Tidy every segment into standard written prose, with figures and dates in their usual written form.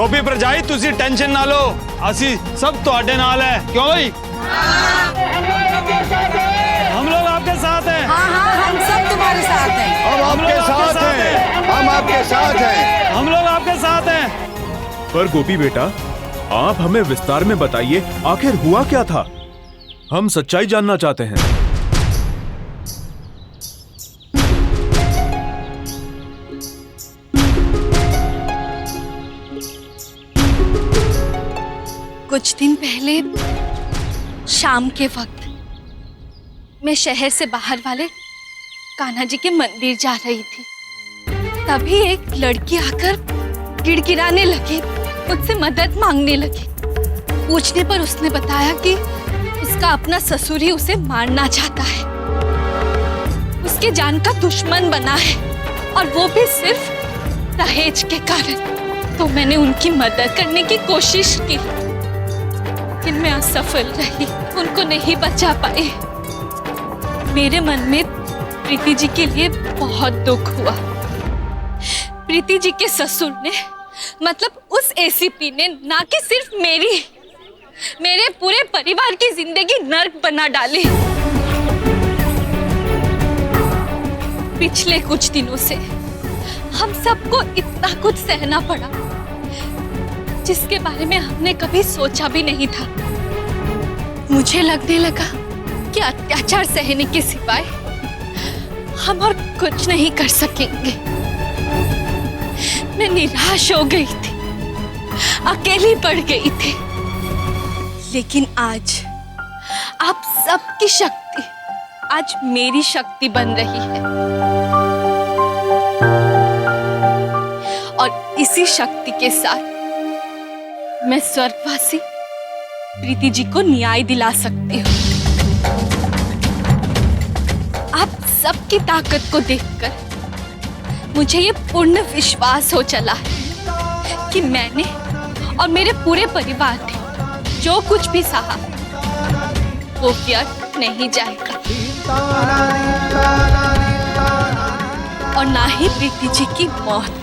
गोपी भरजाई तुसी टेंशन ना लो, असी सब तुहाडे नाल है, क्यों भाई? हम लोग आपके साथ हैं। हाँ हाँ, हम सब तुम्हारे साथ हैं। हम आपके साथ हैं, हम आपके साथ हैं, हम लोग आपके साथ हैं। पर गोपी बेटा, आप हमें विस्तार में बताइए, आखिर हुआ क्या था? हम सच्चाई जानना चाहते हैं। कुछ दिन पहले शाम के वक्त मैं शहर से बाहर वाले कान्हा जी के मंदिर जा रही थी। तभी एक लड़की आकर गिड़गिड़ाने लगी, मुझसे मदद मांगने लगी। पूछने पर उसने बताया कि उसका अपना ससुर ही उसे मारना चाहता है, उसके जान का दुश्मन बना है, और वो भी सिर्फ दहेज के कारण। तो मैंने उनकी मदद करने की कोशिश की, लेकिन मैं असफल रही, उनको नहीं बचा पाए। मेरे मन में प्रीति जी के लिए बहुत दुख हुआ। प्रीति जी के ससुर ने, मतलब उस एसीपी ने, ना कि सिर्फ मेरे पूरे परिवार की जिंदगी नर्क बना डाली। पिछले कुछ दिनों से हम सबको इतना कुछ सहना पड़ा जिसके बारे में हमने कभी सोचा भी नहीं था। मुझे लगने लगा कि अत्याचार सहने के सिवाय हम और कुछ नहीं कर सकेंगे। मैं निराश हो गई थी, अकेली पड़ गई थी। लेकिन आज आप सबकी शक्ति आज मेरी शक्ति बन रही है, और इसी शक्ति के साथ मैं स्वर्गवासी प्रीति जी को न्याय दिला सकती हूँ। आप सबकी ताकत को देखकर मुझे ये पूर्ण विश्वास हो चला है कि मैंने और मेरे पूरे परिवार ने जो कुछ भी सहा वो व्यर्थ नहीं जाएगा, और ना ही प्रीति जी की मौत।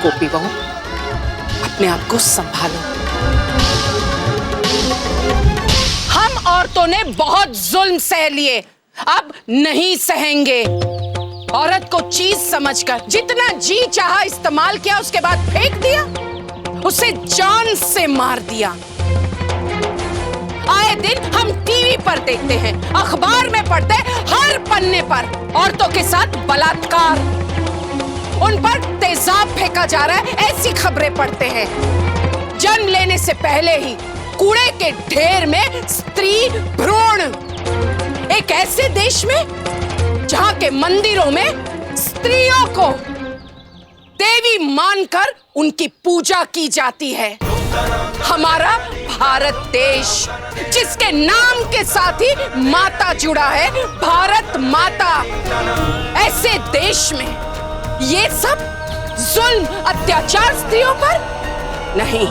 गोपी बहू, अपने आप को संभालो। हम औरतों ने बहुत जुल्म सह लिए, अब नहीं सहेंगे। औरत को चीज समझकर जितना जी चाहा इस्तेमाल किया, उसके बाद फेंक दिया, उसे जान से मार दिया। आए दिन हम टीवी पर देखते हैं, अखबार में पढ़ते हैं, हर पन्ने पर औरतों के साथ बलात्कार, उन पर तेजाब फेंका जा रहा है, ऐसी खबरें पढ़ते हैं। जन्म लेने से पहले ही कूड़े के ढेर में स्त्री भ्रूण। एक ऐसे देश में जहां के मंदिरों में स्त्रियों को देवी मानकर उनकी पूजा की जाती है। हमारा भारत देश, जिसके नाम के साथ ही माता जुड़ा है, भारत माता। ऐसे देश में ये सब जुल्म, अत्याचार स्त्रियों पर नहीं।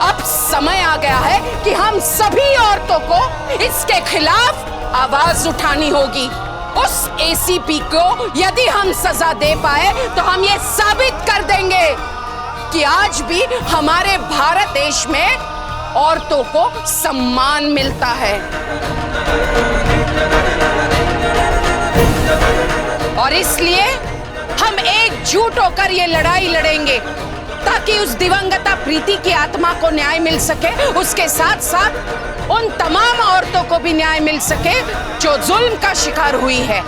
अब समय आ गया है कि हम सभी औरतों को इसके खिलाफ आवाज उठानी होगी। उस एसीपी को यदि हम सजा दे पाए तो हम ये साबित कर देंगे कि आज भी हमारे भारत देश में औरतों को सम्मान मिलता है। और इसलिए हम एकजुट होकर ये लड़ाई लड़ेंगे ताकि उस दिवंगता प्रीति की आत्मा को न्याय मिल सके, उसके साथ साथ उन तमाम औरतों को भी न्याय मिल सके जो जुल्म का शिकार हुई है।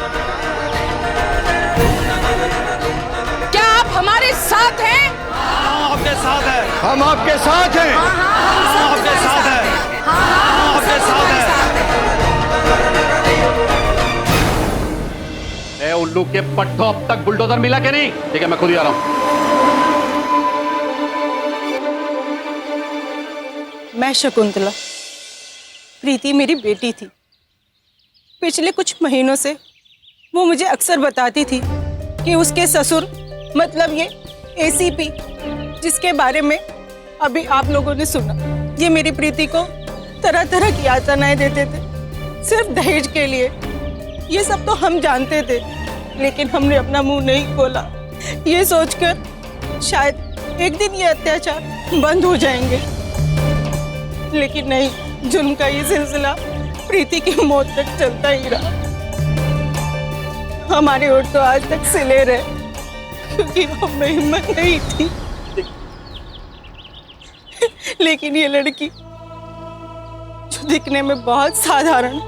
क्या आप हमारे साथ हैं? हम आपके साथ हैं। हम आपके साथ हैं, हम आपके साथ हैं, हम आपके साथ हैं। ए उल्लू के पट्टों, अब तक बुलडोजर मिला कि नहीं? ठीक है, मैं खुद ही आ रहा हूं। मैं शकुंतला, प्रीति मेरी बेटी थी। पिछले कुछ महीनों से वो मुझे अक्सर बताती थी कि उसके ससुर, मतलब ये एसीपी, जिसके बारे में अभी आप लोगों ने सुना, ये मेरी प्रीति को तरह तरह की यातनाएं देते थे सिर्फ दहेज के लिए। ये सब तो हम जानते थे, लेकिन हमने अपना मुंह नहीं खोला, ये सोचकर शायद एक दिन ये अत्याचार बंद हो जाएंगे। लेकिन नहीं, जुल्म का ये सिलसिला प्रीति की मौत तक चलता ही रहा। हमारे होठ तो आज तक सिले रहे क्योंकि हमें हिम्मत नहीं थी। लेकिन ये लड़की जो दिखने में बहुत साधारण,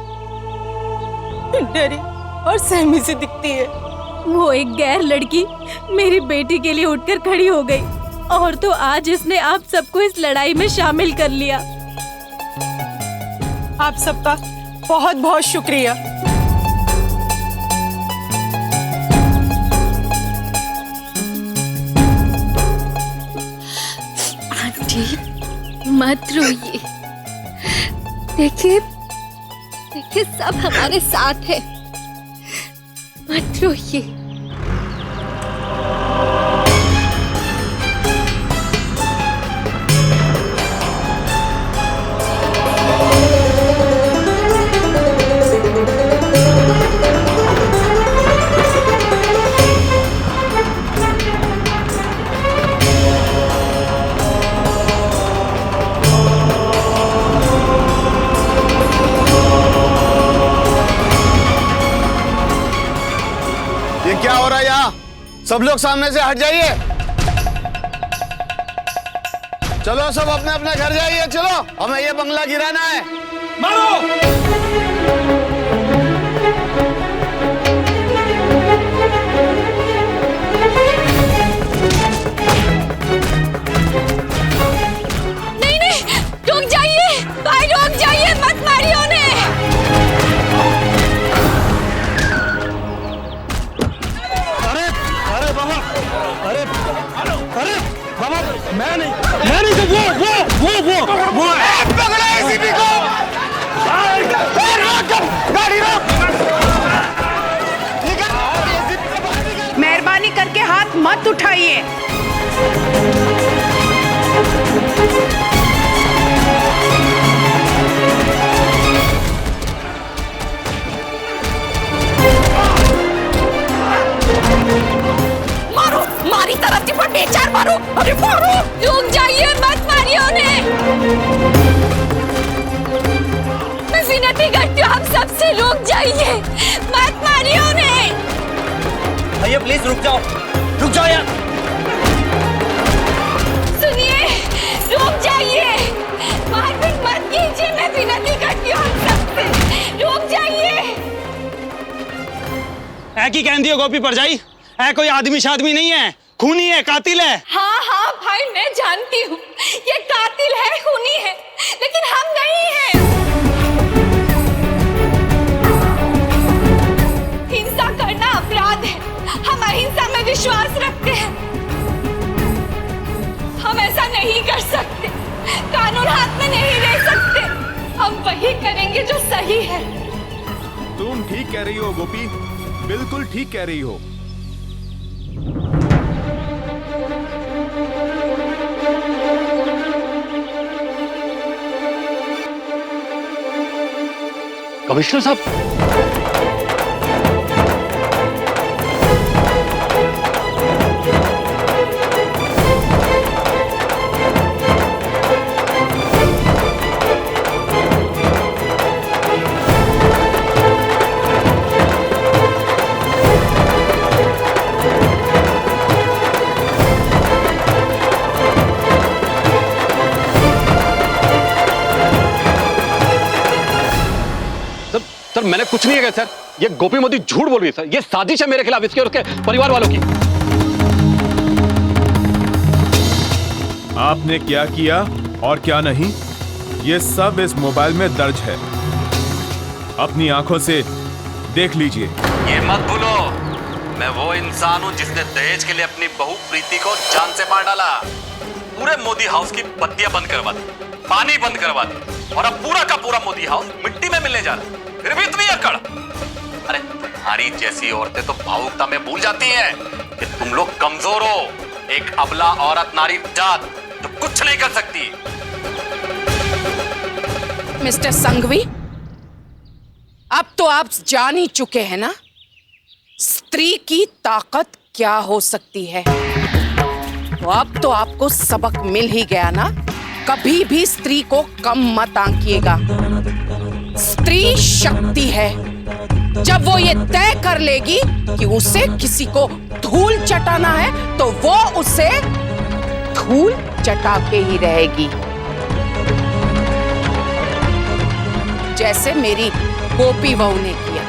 डरी और सहमी सी दिखती है, वो एक गैर लड़की मेरी बेटी के लिए उठकर खड़ी हो गई और तो आज इसने आप सबको इस लड़ाई में शामिल कर लिया। आप सबका बहुत बहुत शुक्रिया। आंटी मत रोइए, देखिए देखिए सब हमारे साथ है, मत रोइए। ये क्या हो रहा है यहाँ? सब लोग सामने से हट जाइए। चलो सब अपने अपने घर जाइए। चलो, हमें ये बंगला गिराना है। नहीं नहीं, रुक जाइए भाई, रुक जाइए, मत मारिए उन्हें। मैं नहीं तो वो पकड़ो एसीपी को। गाड़ी रोक। मेहरबानी करके हाथ मत उठाइए। मारो, मारी तरफ पर बेचार मारो, अरे मारो। रुक जाइए, मत मारिए उन्हें। मैं विनती करती हूँ आप सबसे, रुक जाइए, मत मारिए उन्हें। भैया प्लीज रुक जाओ यार। सुनिए, रुक जाइए, मारपीट मत कीजिए, मैं विनती करती हूँ आप सबसे, रुक जाइए। ऐ की कहती हो गोपी परजाई? ऐ कोई आदमी शादमी नहीं है, खूनी है, कातिल है। हाँ हाँ भाई, मैं जानती हूँ ये कातिल है, खूनी है, लेकिन हम नहीं हैं। हिंसा करना अपराध है, हम अहिंसा में विश्वास रखते हैं। हम ऐसा नहीं कर सकते, कानून हाथ में नहीं ले सकते, हम वही करेंगे जो सही है। तुम ठीक कह रही हो गोपी, बिल्कुल ठीक कह रही हो। कमिश्नर साहब, सर मैंने कुछ नहीं किया सर, ये गोपी मोदी झूठ बोल रही है सर, ये साजिश है मेरे खिलाफ, इसके और उसके परिवार वालों की। आपने क्या किया और क्या नहीं, ये सब इस मोबाइल में दर्ज है, अपनी आंखों से देख लीजिए। ये मत भूलो, मैं वो इंसान हूँ जिसने दहेज के लिए अपनी बहू प्रीति को जान से मार डाला। पूरे मोदी हाउस की बत्तियां बंद करवा दी, पानी बंद करवा दी, और अब पूरा का पूरा मोदी हाउस मिट्टी में मिलने जा रहा है। फिर भी इतनी अकड़? अरे तुम्हारी जैसी औरतें तो भावुकता में भूल जाती हैं कि तुम लोग कमजोर हो, एक अबला औरत नारी जात जो कुछ नहीं कर सकती। मिस्टर संघवी, अब तो आप जान ही चुके हैं ना, स्त्री की ताकत क्या हो सकती है। तो अब तो आपको सबक मिल ही गया ना। कभी भी स्त्री को कम मत आंकिएगा। स्त्री शक्ति है। जब वो ये तय कर लेगी कि उसे किसी को धूल चटाना है तो वो उसे धूल चटा के ही रहेगी, जैसे मेरी गोपी बहू ने किया।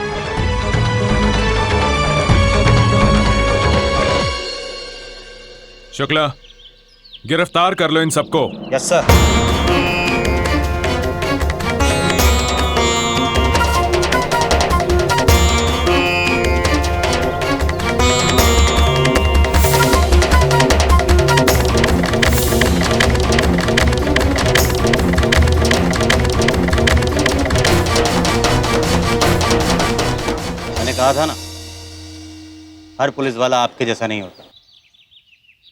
शुक्ला, गिरफ्तार कर लो इन सबको। Yes sir. मैंने कहा था ना, हर पुलिस वाला आपके जैसा नहीं होता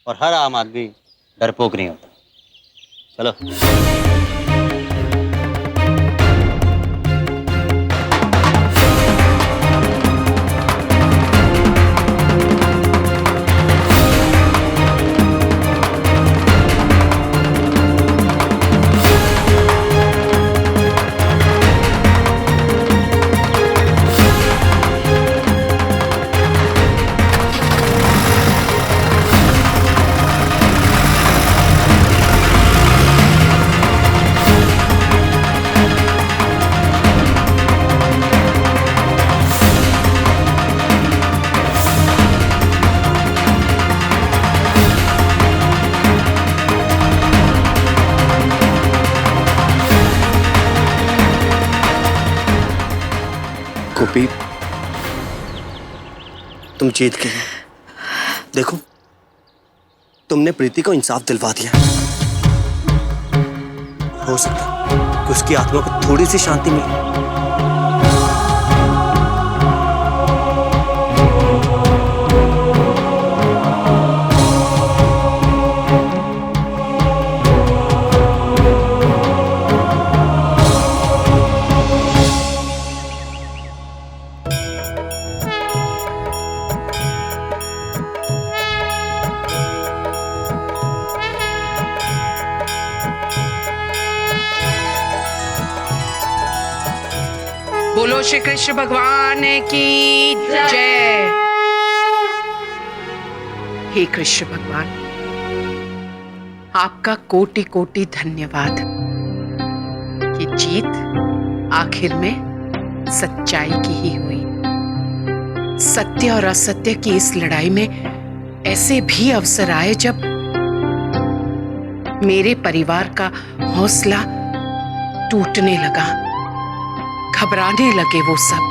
और हर आम आदमी डरपोक नहीं होता। चलो। गोपी, तुम जीत गई। देखो, तुमने प्रीति को इंसाफ दिलवा दिया। हो सकता है कि उसकी आत्मा को थोड़ी सी शांति मिले। बोलो श्री कृष्ण भगवान की जय। हे कृष्ण भगवान, आपका कोटि कोटि धन्यवाद कि जीत आखिर में सच्चाई की ही हुई। सत्य और असत्य की इस लड़ाई में ऐसे भी अवसर आए जब मेरे परिवार का हौसला टूटने लगा, घबराने लगे वो सब।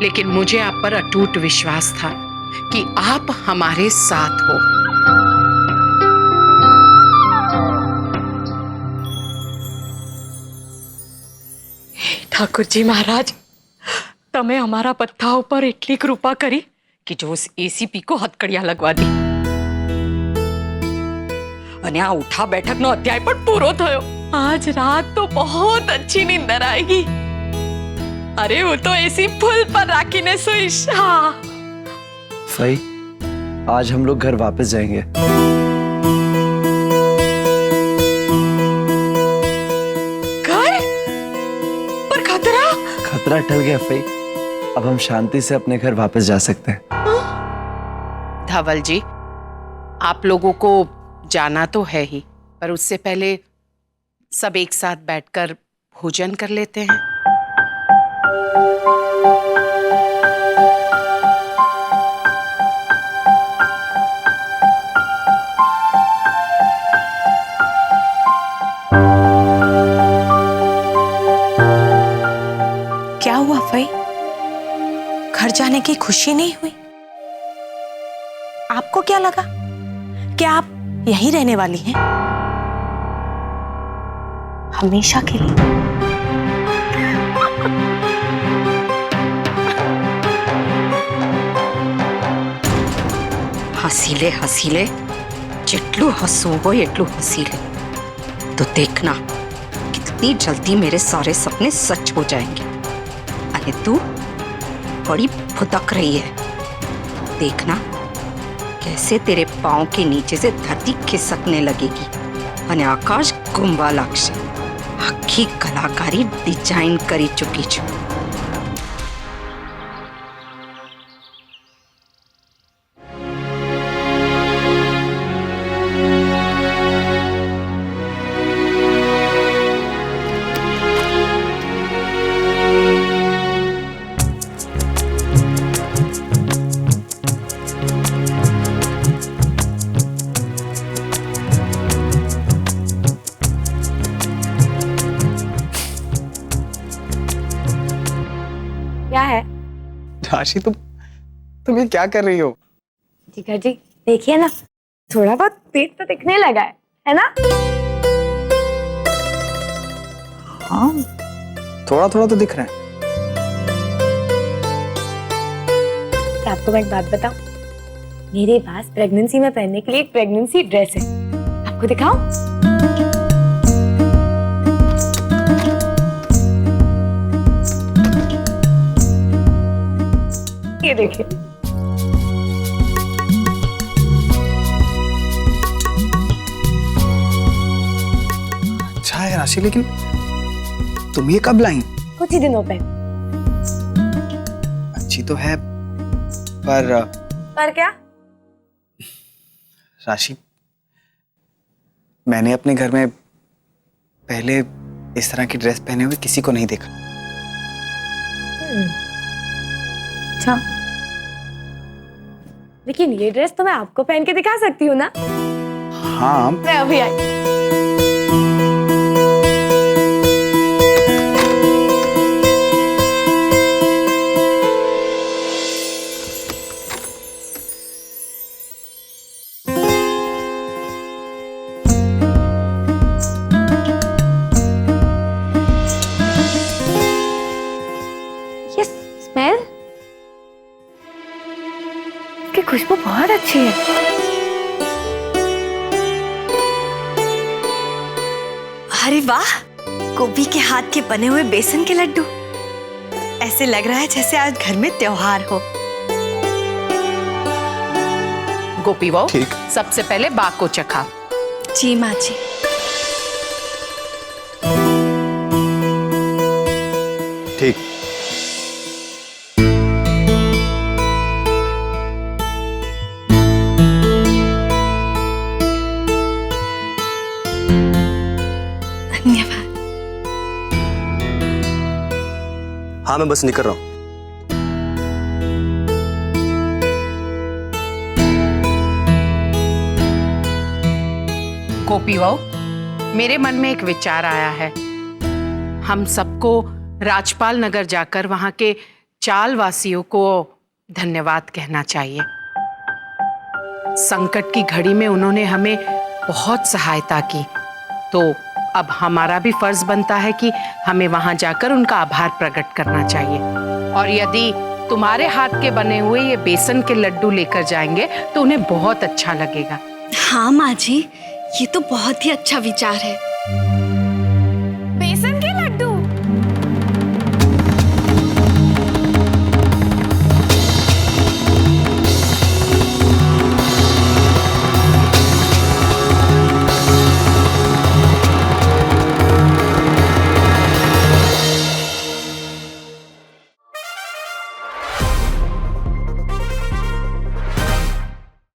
लेकिन मुझे आप पर अटूट विश्वास था कि आप हमारे साथ हो। ठाकुर जी महाराज, तमे हमारा पत्थाओं पर एटली कृपा करी कि जो उस एसीपी को हथकड़िया लगवा दी અને આ ઉઠા બેઠકનો અધ્યાય પણ પૂરો થયો। आज रात तो बहुत अच्छी नींदर आएगी। अरे वो तो एसी फुल पर राखी ने सुईश। हाँ फई, आज हम लोग घर वापस जाएंगे। घर? पर खतरा? खतरा टल गया फई, अब हम शांति से अपने घर वापस जा सकते हैं। धवल जी, आप लोगों को जाना तो है ही, पर उससे पहले सब एक साथ बैठकर भोजन कर लेते हैं। क्या हुआ फई? घर जाने की खुशी नहीं हुई? आपको क्या लगा कि आप यहीं रहने वाली हैं हमेशा के लिए? हसीले हसीले जेटलू हसू हो एटलू हसीले। तो देखना कितनी जल्दी मेरे सारे सपने सच हो जाएंगे। अरे तू बड़ी फुदक रही है। देखना कैसे तेरे पाँव के नीचे से धरती खिसकने लगेगी। અને આકાશ ઘૂમવા લાગશે। આખી કલાકારી ડિઝાઇન કરી ચૂકી છું। क्या है? राशि तुम ये क्या कर रही हो? जिगर जी देखिए ना, थोड़ा बहुत पेट तो दिखने लगा है ना? हाँ, थोड़ा थोड़ा तो दिख रहा है। आपको मैं एक बात बताऊं, मेरे पास प्रेगनेंसी में पहनने के लिए एक प्रेगनेंसी ड्रेस है, आपको दिखाऊं? ये देखिए। अच्छा है राशि, लेकिन तुम ये कब लाई? कुछ ही दिनों पे। अच्छी तो है पर क्या? राशि, मैंने अपने घर में पहले इस तरह की ड्रेस पहने हुए किसी को नहीं देखा। अच्छा, लेकिन ये ड्रेस तो मैं आपको पहन के दिखा सकती हूँ ना? हाँ, मैं अभी आई। ये स्मेल, इसकी खुशबू बहुत अच्छी है। अरे वाह, गोपी के हाथ के बने हुए बेसन के लड्डू। ऐसे लग रहा है जैसे आज घर में त्योहार हो। गोपी बहू, सबसे पहले बाग को चखा। जी माँ जी। ठीक। धन्यवाद। हाँ, मैं बस निकल रहा हूँ। गोपी बहू, मेरे मन में एक विचार आया है। हम सबको राजपाल नगर जाकर वहां के चाल वासियों को धन्यवाद कहना चाहिए। संकट की घड़ी में उन्होंने हमें बहुत सहायता की, तो अब हमारा भी फर्ज बनता है कि हमें वहां जाकर उनका आभार प्रकट करना चाहिए। और यदि तुम्हारे हाथ के बने हुए ये बेसन के लड्डू लेकर जाएंगे तो उन्हें बहुत अच्छा लगेगा। हाँ माँ जी, ये तो बहुत ही अच्छा विचार है।